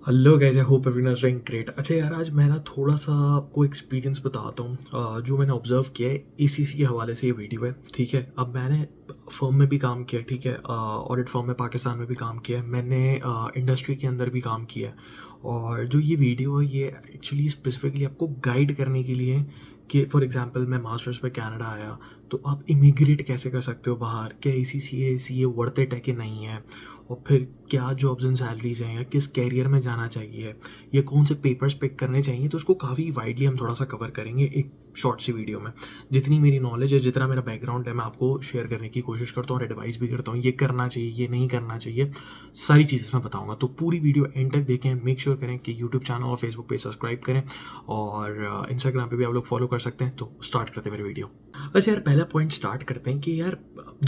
Hello guys, I hope everyone is doing great. अच्छा यार, आज मैं ना थोड़ा सा आपको एक्सपीरियंस बताता हूँ जो मैंने ऑब्जर्व किया है। एसीसी के हवाले से ये वीडियो है, ठीक है। अब मैंने फर्म में भी काम किया है, ठीक है। ऑडिट फर्म में पाकिस्तान में भी काम किया है मैंने, इंडस्ट्री के अंदर भी काम किया है। और जो ये वीडियो है ये एक्चुअली स्पेसिफिकली आपको गाइड करने के लिए है कि फॉर एग्जांपल मैं मास्टर्स पे कनाडा आया तो आप इमिग्रेट कैसे कर सकते हो बाहर, क्या ACCA वर्थ इट है कि नहीं है, और फिर क्या जॉब्स एंड सैलरीज हैं, या किस कैरियर में जाना चाहिए, या कौन से पेपर्स पिक करने चाहिए। तो उसको काफ़ी वाइडली हम थोड़ा सा कवर करेंगे एक शॉर्ट सी वीडियो में। जितनी मेरी नॉलेज है, जितना मेरा बैकग्राउंड है, मैं आपको शेयर करने की कोशिश करता हूँ और एडवाइस भी करता हूँ। ये करना चाहिए, ये नहीं करना चाहिए, सारी चीज़ें मैं बताऊँगा। तो पूरी वीडियो एंड तक देखें। मेक श्योर करें कि यूट्यूब चैनल और फेसबुक पे सब्सक्राइब करें, और इंस्टाग्राम पे भी आप लोग फॉलो कर सकते हैं। तो स्टार्ट करते हैं मेरी वीडियो। अच्छा यार, पहला पॉइंट स्टार्ट करते हैं कि यार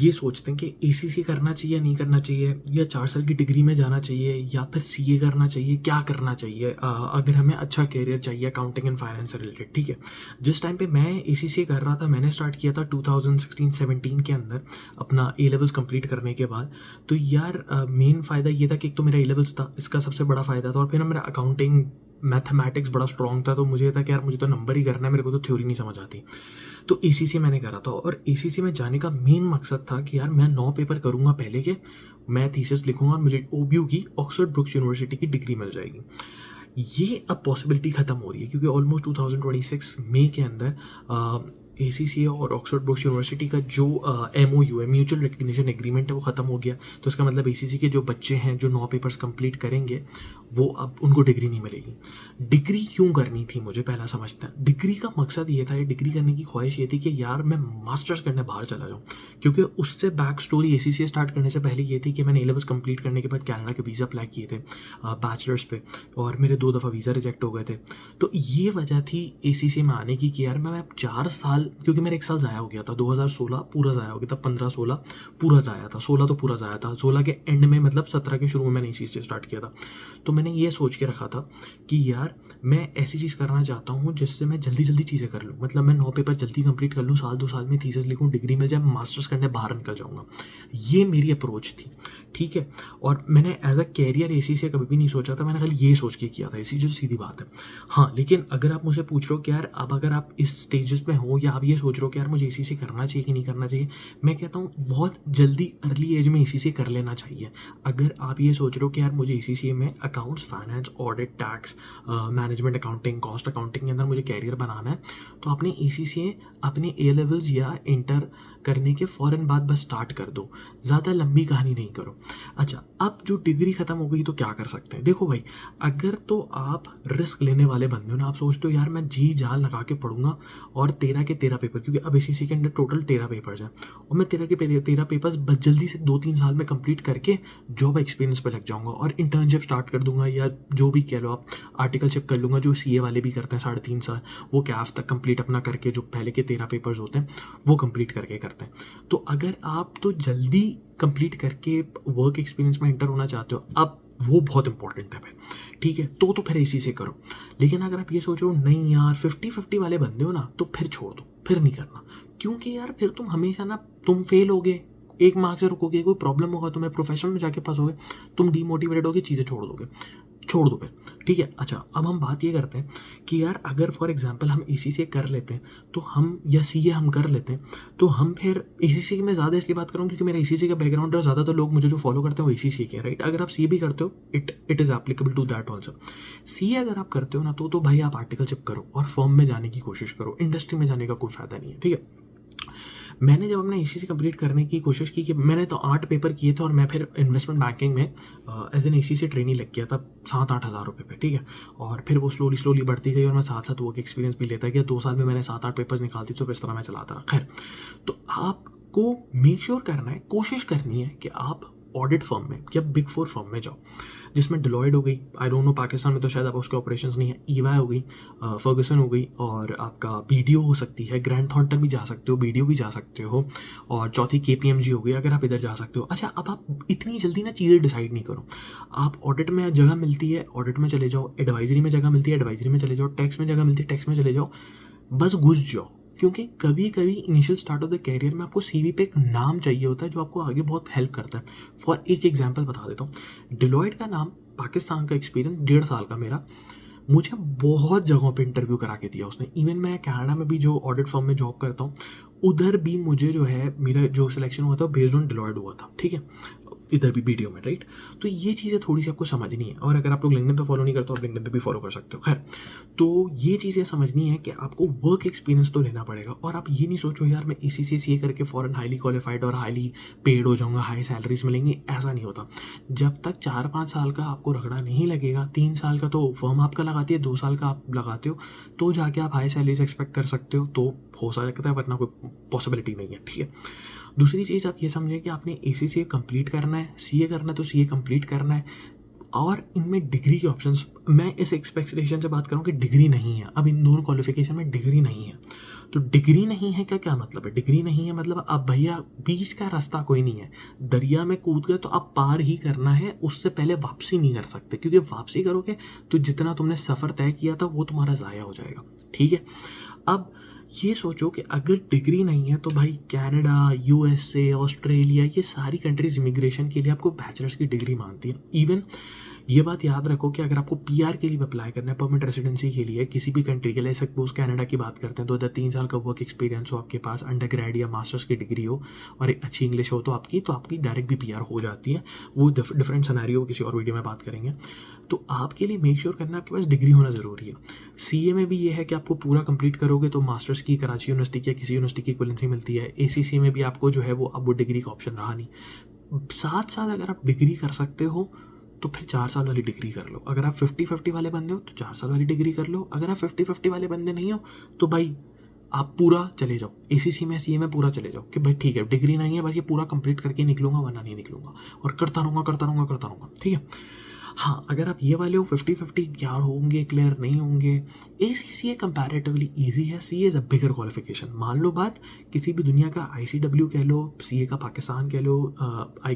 ये सोचते हैं कि ACC करना चाहिए या नहीं करना चाहिए, या 4 साल की डिग्री में जाना चाहिए, या फिर CA करना चाहिए, क्या करना चाहिए अगर हमें अच्छा करियर चाहिए अकाउंटिंग एंड फाइनेंस से रिलेटेड, ठीक है। जिस टाइम पे मैं ACC कर रहा था, मैंने स्टार्ट किया था 2016-17 के अंदर अपना A लेवल्स कंप्लीट करने के बाद। तो यार मेन फ़ायदा ये था कि एक तो मेरा A लेवल्स था, इसका सबसे बड़ा फ़ायदा था, और फिर मेरा अकाउंटिंग मैथमेटिक्स बड़ा स्ट्रॉन्ग था। तो मुझे था कि यार मुझे तो नंबर ही करना है, मेरे को तो थ्योरी नहीं समझ आती। तो ACC मैंने करा था, और ACC में जाने का मेन मकसद था कि यार मैं 9 पेपर करूँगा पहले के, मैं थीसिस लिखूंगा और मुझे OBU की ऑक्सफोर्ड ब्रुक्स यूनिवर्सिटी की डिग्री मिल जाएगी। ये अब पॉसिबिलिटी ख़त्म हो रही है, क्योंकि ऑलमोस्ट 2026 मई के अंदर ACC और ऑक्सफोर्ड ब्रुक्स यूनिवर्सिटी का जो MOU है, म्यूचुअल रिकग्निशन एग्रीमेंट है, वो ख़त्म हो गया। तो इसका मतलब ACC के जो बच्चे हैं जो 9 पेपर्स कंप्लीट करेंगे, वो अब उनको डिग्री नहीं मिलेगी। डिग्री क्यों करनी थी मुझे पहला समझता है। डिग्री का मकसद ये था, ये डिग्री करने की ख्वाहिश ये थी कि यार मैं मास्टर्स करने बाहर चला जाऊँ। क्योंकि उससे बैक स्टोरी ACC स्टार्ट करने से पहले ये थी कि मैंने A लेवल्स कंप्लीट करने के बाद कनाडा के वीज़ा अप्लाई किए थे बैचलर्स पे, और मेरे 2 दफ़ा वीज़ा रिजेक्ट हो गए थे। तो ये वजह थी ACC में आने की कि यार मैं 4 साल, क्योंकि मेरा 1 साल ज़ाया हो गया था, 2016 पूरा ज़ाया हो गया था, 15-16 पूरा ज़ाया था, 16 तो पूरा ज़ाया था, 16 के एंड में मतलब 17 के शुरू में मैंने ACC स्टार्ट किया था। तो मैंने ये सोच के रखा था कि यार मैं ऐसी चीज़ करना चाहता हूँ जिससे मैं जल्दी जल्दी चीज़ें कर लूँ। मतलब मैं 9 पेपर जल्दी कंप्लीट कर लूँ, साल 2 साल में थीसिस लिखूँ, डिग्री मिल जाए, मास्टर्स करने बाहर निकल जाऊँगा। ये मेरी अप्रोच थी, ठीक है। और मैंने एज अ कैरियर ACC कभी भी नहीं सोचा था, मैंने खाली ये सोच के किया था। इसी जो सीधी बात है। हाँ, लेकिन अगर आप मुझे पूछ रहे हो कि यार अब अगर आप इस स्टेजेस में हो, या आप ये सोच रहे हो कि यार मुझे ACC करना चाहिए कि नहीं करना चाहिए, मैं कहता हूँ बहुत जल्दी अर्ली एज में ACC कर लेना चाहिए। अगर आप ये सोच रहे हो कि यार मुझे ACC में accounts, finance, audit, tax, management accounting, cost accounting के अंदर मुझे कैरियर बनाना है, तो आपने ACC अपने A लेवल्स या इंटर करने के फ़ौरन बाद बस स्टार्ट कर दो। ज़्यादा लंबी कहानी नहीं करो। अच्छा, अब जो डिग्री ख़त्म हो गई तो क्या कर सकते हैं। देखो भाई, अगर तो आप रिस्क लेने वाले बंदे हो ना, आप सोचते हो यार मैं जी जान लगा के पढ़ूंगा और 13 के 13 पेपर, क्योंकि अब ACC के अंदर टोटल 13 पेपर्स हैं, और मैं 13 के 13 पेपर्स जल्दी से 2-3 साल में कंप्लीट करके जॉब एक्सपीरियंस पे लग जाऊंगा, और इंटर्नशिप स्टार्ट कर दूंगा, या जो भी कह लो आप, आर्टिकलशिप कर लूँगा, जो CA वाले भी करते हैं 3.5 साल, वो कैफ तक कंप्लीट अपना करके जो पहले के 13 पेपर्स होते हैं वो कंप्लीट करके करते हैं। तो अगर आप तो जल्दी कंप्लीट करके वर्क एक्सपीरियंस में एंटर होना चाहते हो, अब वो बहुत इंपॉर्टेंट है भाई, ठीक है। तो फिर ACC करो। लेकिन अगर आप ये सोच रहे हो नहीं यार 50-50 वाले बंदे हो ना, तो फिर छोड़ दो, फिर नहीं करना। क्योंकि यार फिर तुम हमेशा ना, तुम फेल होगे, एक मार्क्स से रुकोगे, कोई प्रॉब्लम होगा, तुम्हें प्रोफेशनल में जाके पास होगे, तुम डीमोटिवेटेड होगे, चीज़ें छोड़ दोगे, छोड़ दो फिर, ठीक है। अच्छा, अब हम बात ये करते हैं कि यार अगर फॉर एग्जांपल हम ACC कर लेते हैं, तो हम, या CA हम कर लेते हैं, तो हम फिर ACC में ज़्यादा इसलिए बात करूँ क्योंकि मेरा ACC का बैकग्राउंड है, और ज़्यादातर लोग मुझे जो फॉलो करते हैं वो ACC के, राइट। अगर आप CA भी करते हो, it is applicable to that also. CA अगर आप करते हो ना, तो भाई आप आर्टिकलशिप करो और फर्म में जाने की कोशिश करो, इंडस्ट्री में जाने का कोई फ़ायदा नहीं है, ठीक है। मैंने जब अपना ACC कंप्लीट करने की कोशिश की, कि मैंने तो 8 पेपर किए थे, और मैं फिर इन्वेस्टमेंट बैंकिंग में एज एन ACC ट्रेनी लग गया था 7-8 हज़ार रुपये पे, ठीक है। और फिर वो स्लोली स्लोली बढ़ती गई, और मैं साथ साथ वर्क एक्सपीरियंस भी लेता गया। 2 साल में मैंने 7-8 पेपर्स निकाल दी, तो इस तरह मैं चलाता रहा। खैर, तो आपको मेक श्योर करना है, कोशिश करनी है कि आप ऑडिट फर्म में या बिग 4 फर्म में जाओ, जिसमें डिलॉयड हो गई, आई डोंट नो पाकिस्तान में तो शायद आप उसके ऑपरेशंस नहीं है, EY हो गई, फर्गसन हो गई, और आपका BDO हो सकती है, ग्रैंड थॉर्ंटन भी जा सकते हो, BDO भी जा सकते हो, और चौथी KPMG हो गई, अगर आप इधर जा सकते हो। अच्छा, अब आप इतनी जल्दी ना चीज़ें डिसाइड नहीं करो। आप ऑडिट में जगह मिलती है, ऑडिट में चले जाओ, एडवाइजरी में जगह मिलती है, एडवाइजरी में चले जाओ, टैक्स में जगह मिलती है, टैक्स में चले जाओ, बस घुस जाओ। क्योंकि कभी कभी initial start of the career में आपको CV पे एक नाम चाहिए होता है जो आपको आगे बहुत हेल्प करता है। फॉर एक एग्जांपल बता देता हूँ, डिलॉयट का नाम पाकिस्तान का एक्सपीरियंस 1.5 साल का मेरा, मुझे बहुत जगहों पे इंटरव्यू करा के दिया उसने। इवन मैं कनाडा में भी जो ऑडिट फर्म में जॉब करता हूँ, उधर भी मुझे जो है मेरा जो सिलेक्शन हुआ था बेस्ड ऑन डिलॉयड हुआ था, ठीक है, इधर भी बीडीओ में, राइट। तो ये चीज़ें थोड़ी सी आपको समझनी है, और अगर आप लोग लिंक्डइन पे फॉलो नहीं करते हो, आप लिंक्डइन पे भी फॉलो कर सकते हो। खैर, तो ये चीज़ें समझनी है कि आपको वर्क एक्सपीरियंस तो लेना पड़ेगा, और आप ये नहीं सोचो यार मैं इसी से सीए करके फ़ॉरन हाईली क्वालिफाइड और हाईली पेड हो जाऊँगा, हाई सैलरीज मिलेंगी, ऐसा नहीं होता। जब तक 4-5 साल का आपको रगड़ा नहीं लगेगा, 3 साल का तो फर्म आपका लगाती है, 2 साल का आप लगाते हो, तो जाके आप हाई सैलरीज एक्सपेक्ट कर सकते हो, तो हो सकता है, वरना कोई पॉसिबिलिटी नहीं है, ठीक है। दूसरी चीज़ आप ये समझें कि आपने एसीसीए कंप्लीट करना है, सीए करना है तो सीए कंप्लीट करना है, और इनमें डिग्री के ऑप्शंस, मैं इस एक्सपेक्टेशन से बात करूँ कि डिग्री नहीं है, अब इन दोनों क्वालिफिकेशन में डिग्री नहीं है। तो डिग्री नहीं है का क्या मतलब है? डिग्री नहीं है मतलब अब भैया बीच का रास्ता कोई नहीं है, दरिया में कूद गए तो अब पार ही करना है, उससे पहले वापसी नहीं कर सकते, क्योंकि वापसी करोगे तो जितना तुमने सफ़र तय किया था वो तुम्हारा ज़ाया हो जाएगा, ठीक है। अब ये सोचो कि अगर डिग्री नहीं है तो भाई कनाडा, यूएसए, ऑस्ट्रेलिया, ये सारी कंट्रीज इमिग्रेशन के लिए आपको बैचलर्स की डिग्री मांगती है। इवन ये बात याद रखो कि अगर आपको पीआर के लिए अप्लाई करना है, परमानेंट रेसिडेंसी के लिए किसी भी कंट्री के लिए, सपोज कनाडा की बात करते हैं, तो 3 साल का वर्क एक्सपीरियंस हो आपके पास, अंडर ग्रेड या मास्टर्स की डिग्री हो, और एक अच्छी इंग्लिश हो, तो आपकी डायरेक्ट भी पीआर हो जाती है। वो डिफरेंट सिनेरियो किसी और वीडियो में बात करेंगे। तो आपके लिए मेक श्योर करना आपके पास डिग्री होना ज़रूरी है। सीए में भी ये है कि आपको पूरा कंप्लीट करोगे तो मास्टर्स की कराची यूनिवर्सिटी की या किसी यूनिवर्सिटी की इक्विवेलेंसी मिलती है। एसीसी में भी आपको जो है वो अब वो डिग्री का ऑप्शन रहा नहीं। साथ साथ अगर आप डिग्री कर सकते हो तो फिर 4 साल वाली डिग्री कर लो। अगर आप 50-50 वाले बंदे हो तो 4 साल वाली डिग्री कर लो। अगर आप 50-50 वाले बंदे नहीं हो तो भाई आप पूरा चले जाओ, एसीसी में सीए में पूरा चले जाओ कि भाई ठीक है डिग्री नहीं है, बस ये पूरा कंप्लीट करके निकलूंगा, वरना नहीं निकलूंगा, और करता रहूँगा, ठीक है। हाँ, अगर आप ये वाले हो 50-50 क्या होंगे, क्लियर नहीं होंगे, एसीसीए कंपैरेटिवली ईजी है, CA is a bigger qualification. मान लो बात, किसी भी दुनिया का आईसीडब्ल्यू कह लो, सीए का पाकिस्तान कह लो, आई